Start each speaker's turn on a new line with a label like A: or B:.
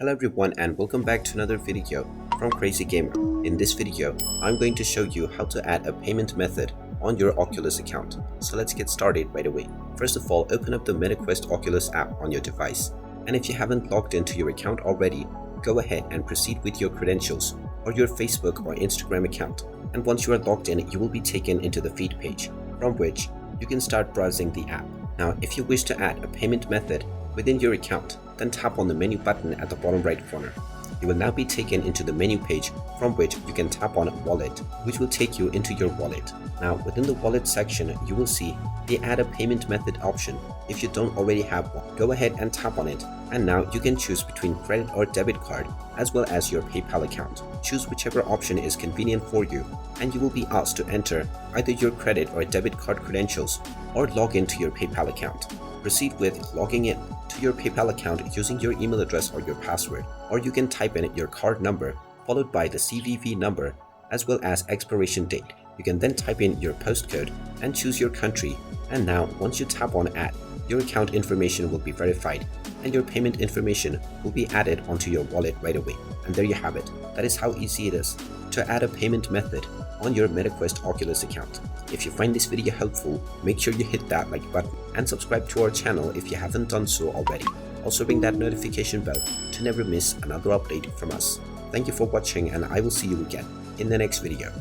A: Hello everyone and welcome back to another video from Crazy Gamer. In this video, I'm going to show you how to add a payment method on your Oculus account. So let's get started right away. First of all, open up the MetaQuest Oculus app on your device. And if you haven't logged into your account already, go ahead and proceed with your credentials or your Facebook or Instagram account. And once you are logged in, you will be taken into the feed page, from which you can start browsing the app. Now, if you wish to add a payment method within your account, then tap on the menu button at the bottom right corner. You will now be taken into the menu page, from which you can tap on Wallet, which will take you into your wallet. Now, within the wallet section, you will see the Add a Payment Method option. If you don't already have one, go ahead and tap on it, and now you can choose between credit or debit card, as well as your PayPal account. Choose whichever option is convenient for you, and you will be asked to enter either your credit or debit card credentials or log into your PayPal account. Proceed with logging in to your PayPal account using your email address or your password, or you can type in your card number followed by the CVV number as well as expiration date. You can then type in your postcode and choose your country, and now once you tap on Add, your account information will be verified and your payment information will be added onto your wallet right away. And there you have it. That is how easy it is to add a payment method on your MetaQuest Oculus account. If you find this video helpful, make sure you hit that like button and subscribe to our channel if you haven't done so already. Also ring that notification bell to never miss another update from us. Thank you for watching, and I will see you again in the next video.